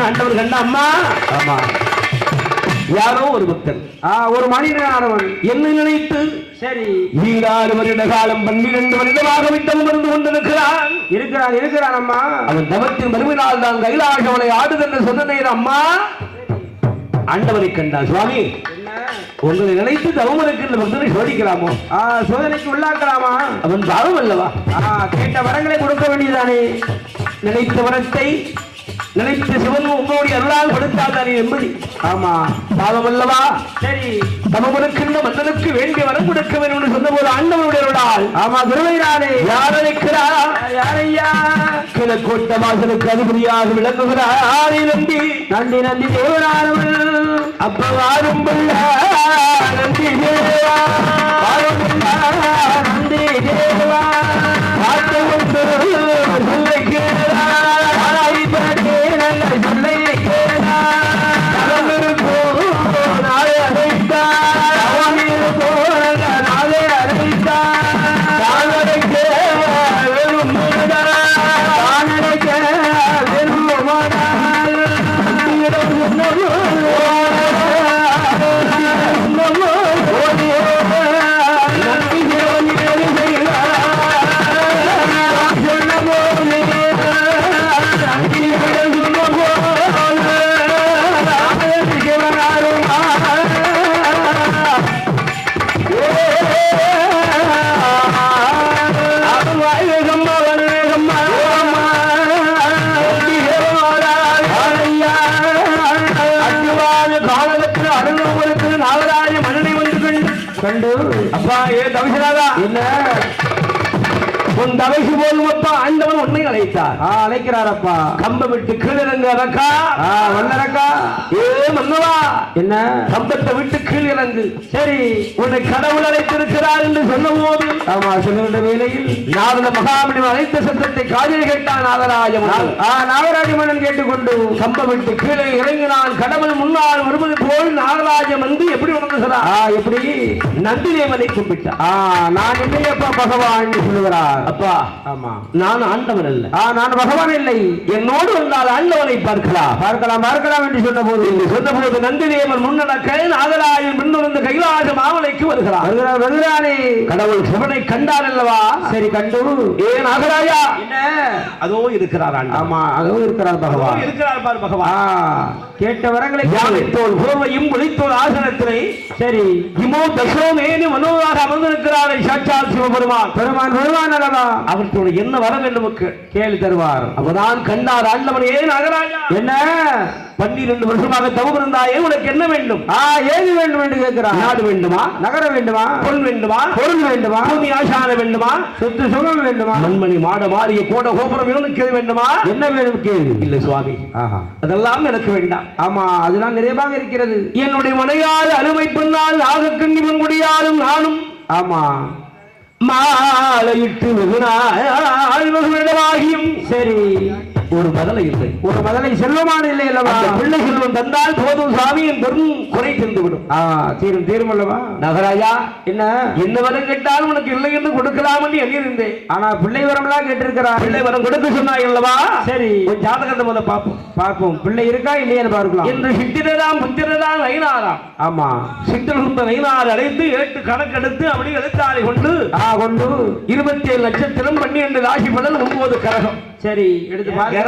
ஆண்டவன் கண்ட அம்மா ஆமா யாரோ ஒரு பக்தன் ஒரு மனிதனானவன் என்ன நினைத்து சரி 16 வருட காலம் 12 வருடமாக விட்டம் வந்து இருக்கிறான் அம்மா அவன் தவத்தின் மறுமையினால் தான் கைலாசவனை ஆடுதென்று சொன்ன நேரம் அம்மா ஆண்டவனை கண்டான் சுவாமி என்ன உங்களை நினைத்து தவம் இருக்கின்ற பக்தனை சோதிக்கலாமோ? சோதனைக்கு உள்ளாக்கலாமா? அவன் பாவம் அல்லவா? கேட்ட வரங்களை கொடுக்க வேண்டியதானே. நினைத்த வரத்தை நினைத்த சிவன் உங்களுடைய அருளால் கொடுத்தால் தானே என்பது. ஆமா, பாவம் அல்லவா? சரி, தவம் இருக்கின்ற மன்னனுக்கு வேண்டிய வரம் கொடுக்க வேண்டும் என்று சொன்ன போது ஆண்டவனுடைய அருளால். ஆமா, திருவையாரே. யார் அழைக்கிறார்? யாரையா? கிழக்கோட்ட வாசலுக்கு அதிபதியாக விளங்குகிறார். நந்தி நந்தி நந்தி தேவரானவன் அப்பவாரும் நந்தி தேவா நந்தி தேவா பாட்டு கொண்டு சொல்லை கேளாய் சொல்லை நாளை அழைத்தார் நாளை அழைத்தார் வெறும் கண்டு அப்பா ஏ தவிசனாதா என்ன உன் தவசி போலும் அப்பா ஆண்டவன் உன்னை அழைத்தார். அழைக்கிறார் அப்பா. கம்ப விட்டு கீழிறங்க ரக்கா வல்லரக்கா. ஏ மன்னவா என்ன? கம்பத்தை விட்டு கீழிறங்கு. சரி, உன்னை கடவுள் அழைத்திருக்கிறார் என்று சொன்ன போது ஆமா சொல்லுகின்ற வேளையில் நாரத மகாமணி அழைத்த சத்தத்தை காதில் கேட்டான் நாகராஜமன். நாகராஜமன்னன் கேட்டுக்கொண்டு கம்ப விட்டு கீழே இறங்கினான். கடவுள் முன்னால் வருவது போல் நாகராஜம் வந்து எப்படி உணர்ந்துகிறார்? எப்படி? நந்திதேவனை கும்பிட்டார். நான் இல்லையப்பா பகவான் என்று சொல்லுகிறார். அப்பா, ஆமா, நான் ஆண்டவன் அல்ல. நான் பகவான் இல்லை. என்னோடு வந்தால் ஆண்டவனை பார்க்கலாம் பார்க்கலாம் பார்க்கலாம் என்று சொன்ன போது நந்திதேவன் முன்னடக்க நாகராஜன் பின்னுணர்ந்து கைலாச மாமலைக்கு வருகிறானே. கடவுள் சிவனை கண்டார் அல்லவா? சரி, கண்டு ஏ நாகராஜா என்ன அதோ இருக்கிறார். ஆமா, அதோ இருக்கிறார் பகவான். இருக்கிறார் பார் பகவான். கேட்ட வரங்களை யானைத்தோல் புறவையும் ஒளித்தோல் ஆசனத்திலே சரி இமோ தசோமேனு மனோதாக அமர்ந்திருக்கிறாரை சாட்சாத் சிவபெருமான். பெருமான் அல்லவா? அவர்களோட என்ன வர வேண்டும் கேள்வி தருவார். அவதான் கண்டார் ஆண்டவன். ஏ நாகராஜா என்ன 12 வருஷமாக தவம் இருந்தாயே, உனக்கு என்ன வேண்டும்? ஏது வேண்டும் என்று கேட்கிறார். நாடு வேண்டுமா? நகர வேண்டுமா? பொருள் வேண்டுமா? பொருள் வேண்டுமா? பூமி ஆசான வேண்டுமா? சொத்து சுகம் வேண்டுமா? மண்மணி மாட மாறிய கோட கோபுரம் இவனுக்கு வேண்டுமா? என்ன வேணும் கேள்வி. இல்லை சுவாமி, அதெல்லாம் எனக்கு வேண்டாம். ஆமா, அதெல்லாம் நிறைவாக இருக்கிறது. என்னுடைய மனையால் அருமை பெண்ணால் நாகக்கண்ணி முன்குடியாலும் நானும் ஆமா மாலையிட்டு வெகுநாளாகியும் சரி ஒரு மதலை இல்லை, ஒரு மதலை செல்வமான இல்லை அல்லவா? பிள்ளை செல்வம் தந்தால் போதும் சாமி, என் பெரும் குறை தீர்ந்து விடும். தீரும் அல்லவா? நகராஜா என்ன வரம் கேட்டாலும் உனக்கு இல்லை என்று கொடுக்கலாம் என்று எண்ணியிருந்தேன். ஆனா பிள்ளை வரம் எல்லாம் கேட்டிருக்கிறார். பிள்ளை வரம் கொடுக்க சொன்னாய் அல்லவா? சரி, ஜாதகத்தை முதல்ல பார்ப்போம். பிள்ளை இருக்கா இல்லையான்னு பார்க்கலாம். என்று சித்திரதாம் புத்திரதாம் நைனாராம். ஆமா, சித்திரகுந்த நைனார் அடைந்து 8 கணக்கெடுத்து அப்படி எழுத்தாரை கொண்டு 27 நட்சத்திரம் 12 ராசி பலன் 9 கரகம். சரி, எடுத்து பாருங்க.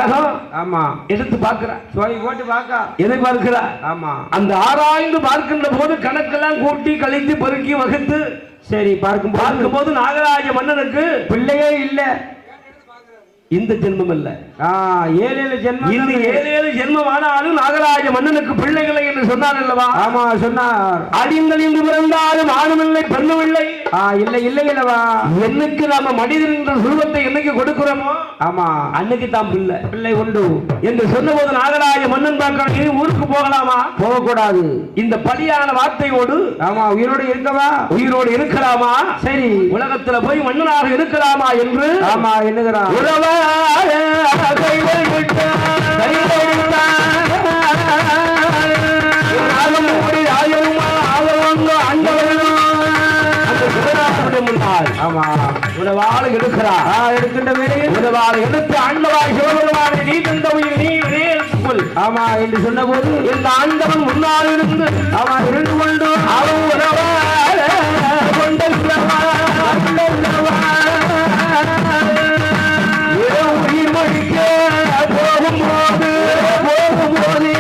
ஆமா, எடுத்து பார்க்கிற சோழி போட்டு பார்க்க எதை பார்க்கிற? ஆமா, அந்த ஆராய்ந்து பார்க்கின்ற போது கணக்கெல்லாம் கூட்டி கழித்து பெருக்கி வகுத்து சரி பார்க்கும் போது நாகராஜ மன்னனுக்கு பிள்ளையே இல்ல. இந்த ஜென்மம் இல்ல, 7 ஜென்மம். இந்த 7 ஜென்மம் ஆனாலும் நாகராஜ மன்னனுக்கு பிள்ளைகளை என்று சொன்னார் அல்லவா? ஆமா சொன்னார். அடிங்கள் இன்று பிறந்தாலும் ஆணுமில்லை பெண்ணுமில்லை. இல்லை அல்லவா? என்னைக்கு நாம மனிதன் என்ற சுருவத்தை என்னைக்கு கொடுக்கிறோமோ ஆமா அன்னைக்கு தான் பிள்ளை உண்டு என்று சொன்ன போது நாகராஜ மன்னன் பார்க்க ஊருக்கு போகலாமா? போகக்கூடாது. இந்த பலியான வார்த்தையோடு ஆமா உயிரோடு இருக்கவா? உயிரோடு இருக்கலாமா? சரி, உலகத்துல போய் மன்னனாக இருக்கலாமா என்று ஆமா எண்ணுகிறான். உறவா உணவாள் எடுக்கிறார். எடுக்கின்ற வேளையில் உணவாள் எடுத்து ஆண்டவாய் சிவபெருமானை நீ தந்த உயிர் நீ கொள். ஆமா என்று சொன்ன போது இந்த ஆண்டவன் முன்னால் இருந்து அவன் இருந்து கொண்டு அவன் உணவாள் கொண்ட உயிர் மொழிக்க போகும்போது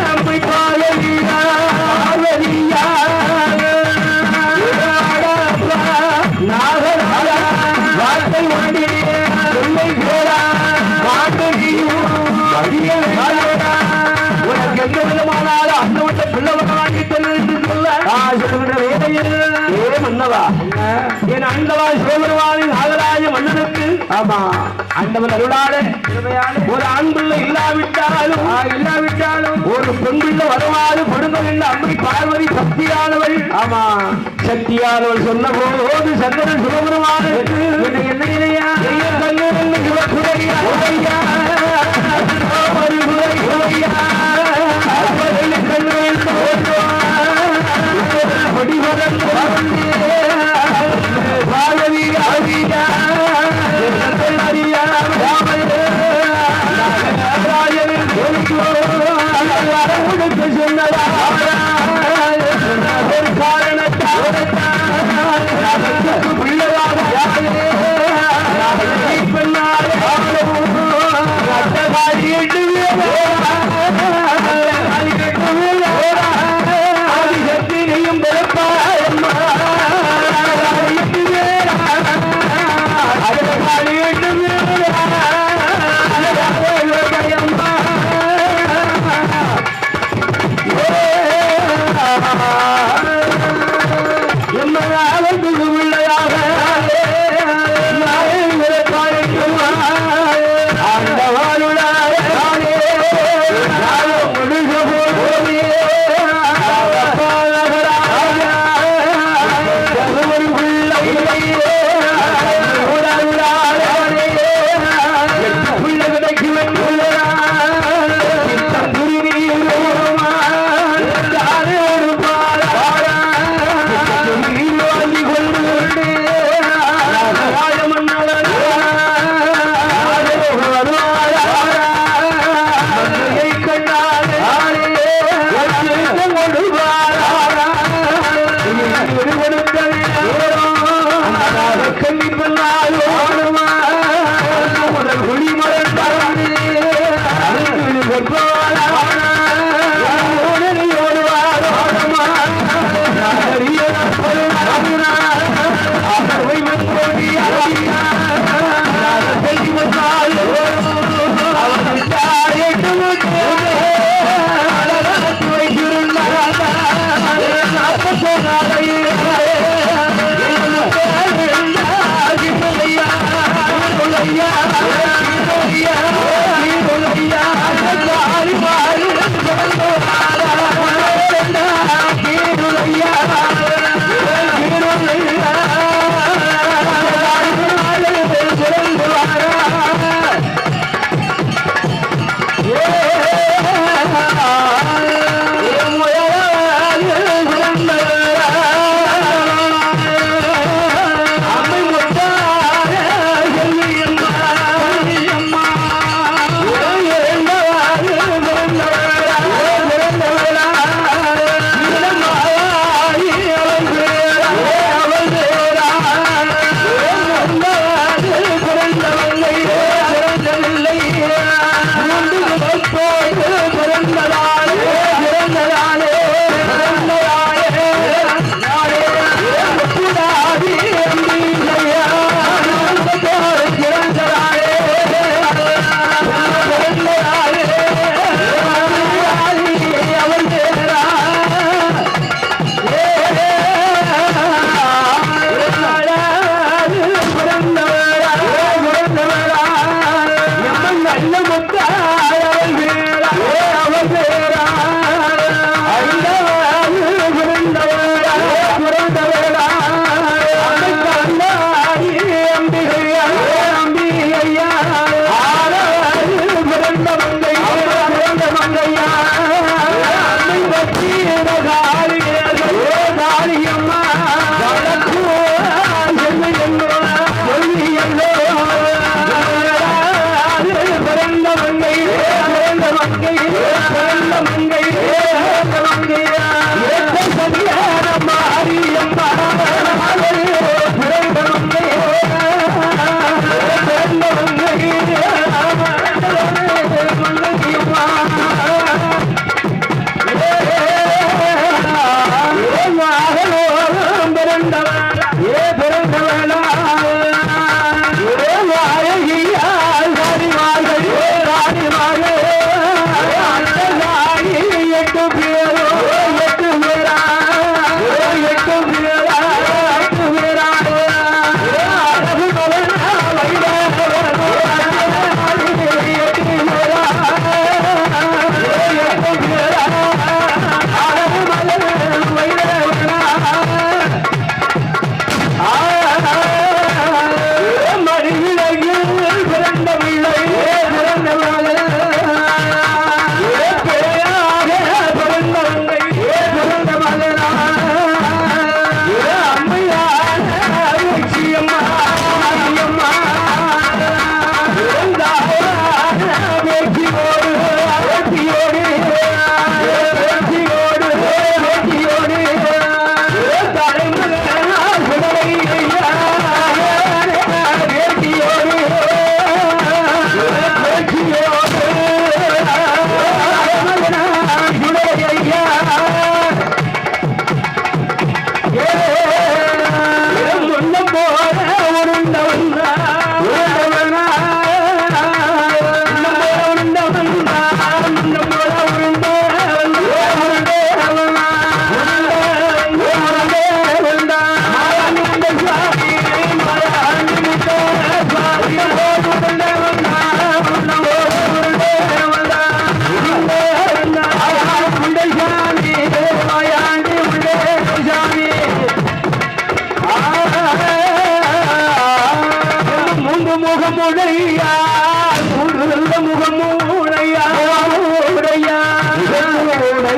நம்மை பாய ஏ மன்னவா, என் ஆண்டவா சிவபெருமானின் நாகராஜ மன்னனுக்கு ஆமா ஆண்டவன் அருளாலே ஒரு ஆண் பிள்ளை இல்லாவிட்டாலும் ஒரு பெண் பிள்ளை வருமாறு கொடுங்கள் என்று அம்மை பார்வதி சக்தியானவள். ஆமா சக்தியானவள் சொன்ன போது சந்திரன் சிவபெருமானுக்கு என்ன இல்லையா எட்டு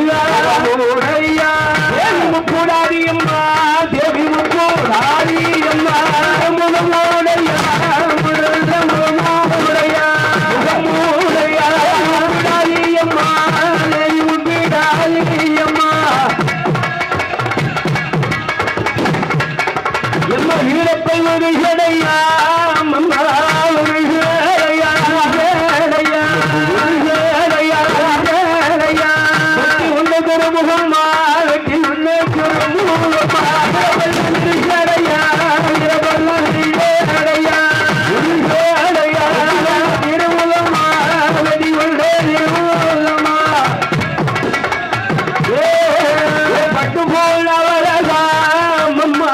முறையா தேவி முக்கூடாதி அம்மா தேவி முக்கூடாதி அம்மா முகமூடையா முகமூடையா முகமூடையா முக்கூடாதி அம்மா தேவி முக்கூடாதி அம்மா எம்மா வீரப்பை ஒரு ஜடையா அம்மா ஒரு ஜடையா ஜடையா ஜடையா ஜடையா வெட்டி உன்னை திருமுகம்மா வெட்டி உன்னை திருமுகம்மா ஜடையா ஜடையா ஜடையா திருமுகம்மா வெட்டி உன்னை திருமுகம்மா பட்டு போல் அவரதாம் அம்மா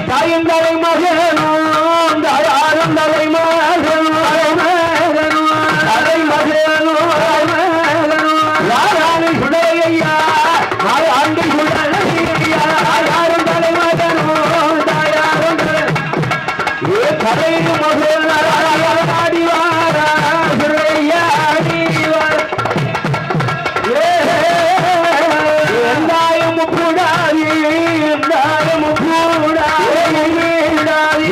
தாயந்தலை மகனும் தாயாரும் தலை மகனும் தலை மகனும் யாரானை சுடலையா ஆண்டு சுடலையா யாரும் தலை மகனும் தாயாரும் தலை மகன் ஆடிவாரா சுடையா எந்தாயும் கூடாது எந்தாயும் கூடாது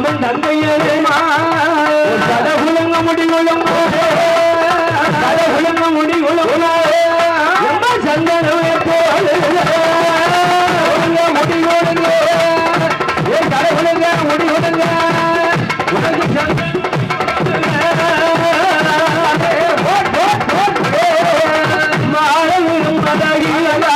மாமன் தந்தையேமா கடகுலங்க முடிவுளும் கடகுலங்க முடிவுளும் சந்தனமே போல முடிவுடுங்க கடகுலங்க முடிவுடுங்க உனக்கு சந்தன மாறவும் மதகிலா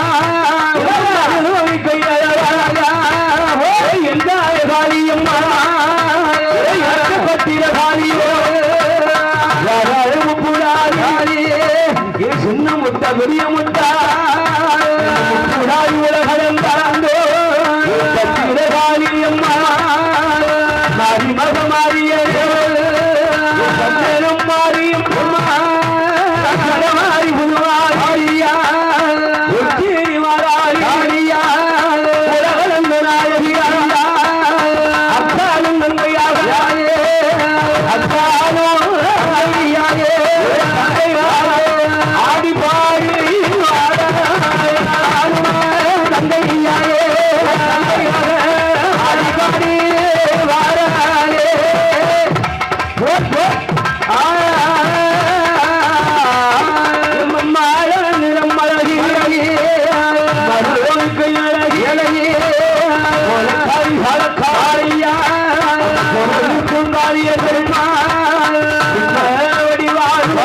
சின்ன முட்டா பெரிய முட்டா உலகம் தாண்டோ காளியம்மா மாறி மக மாறிய மாறியும் மாறி புதுவாரியா மாறாரியா உலகம் நாயகியா அத்தாலும் நன்மையாக அத்தானோ ஆடி பாடி தந்தையாயே ஆடி பாடி வாராயே மாழ நிறம் அழகி காரியா காரிய பெருமா ஆடி வருவாரா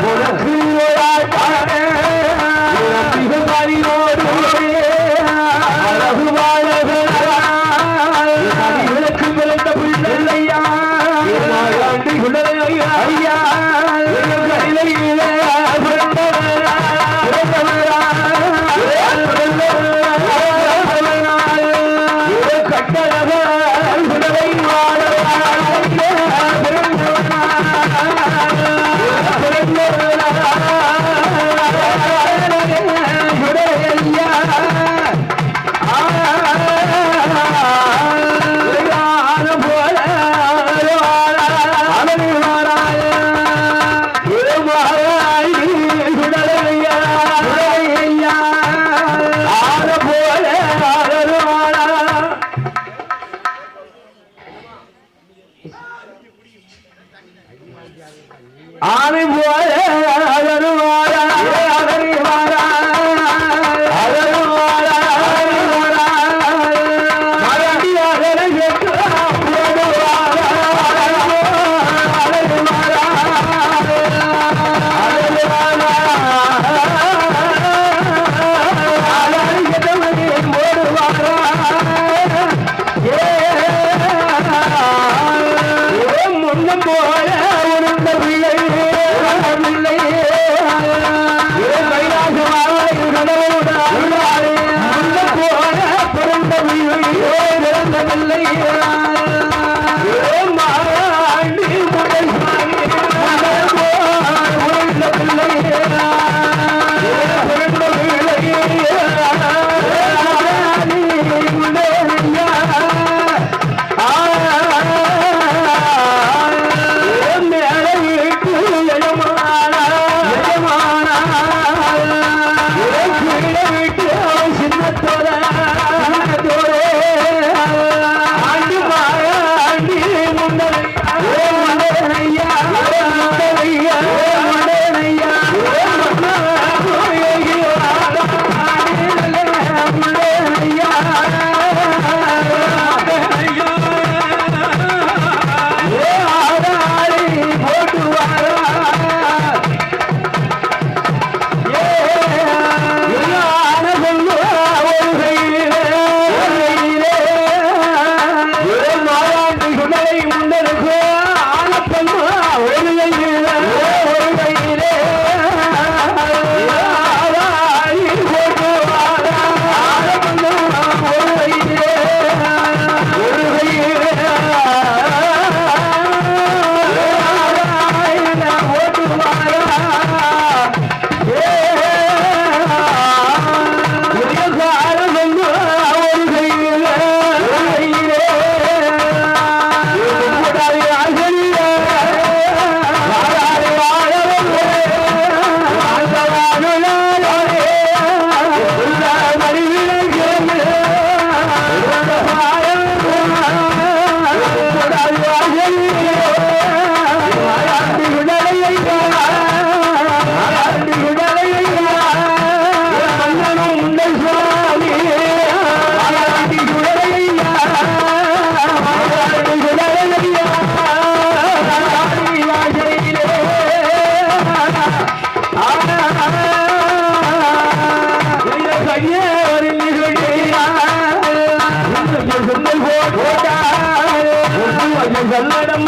உனக்கு சொல்லடம்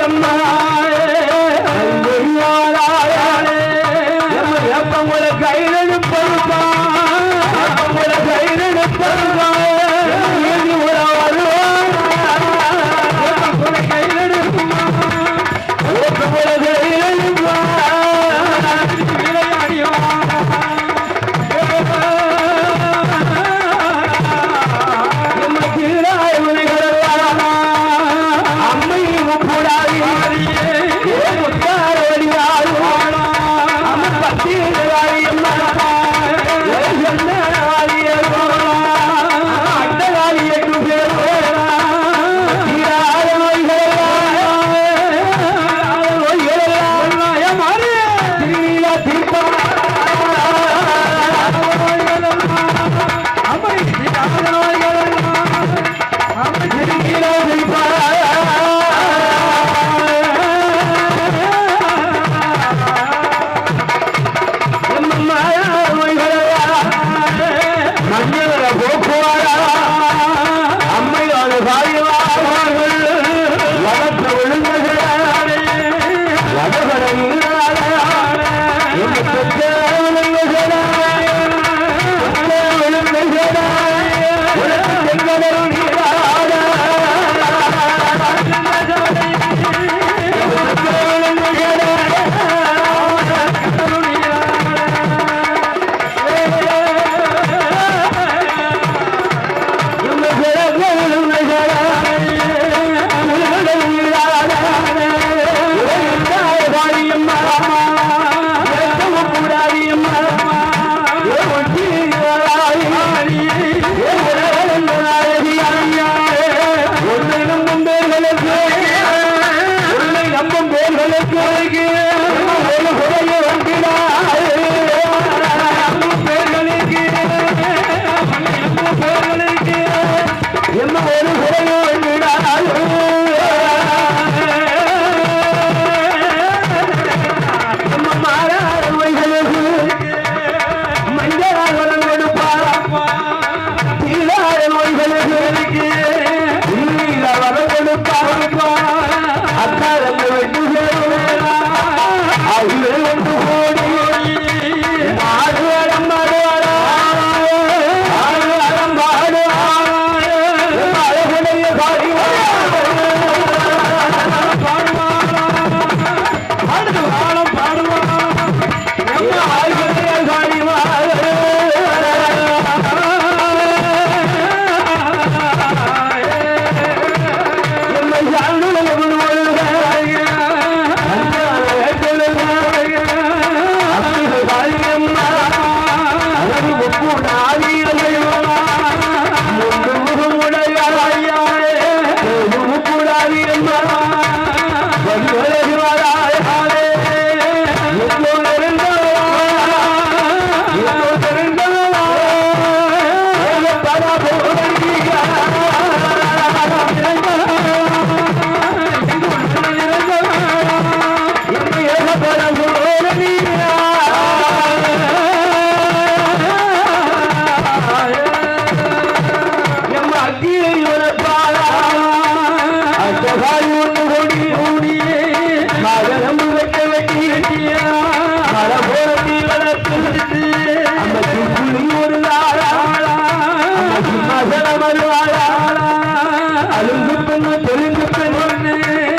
அம்மா உங்களை கையில பருப்பா உங்களை கையில பருப்பா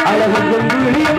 அழகு கொண்டு வெளியே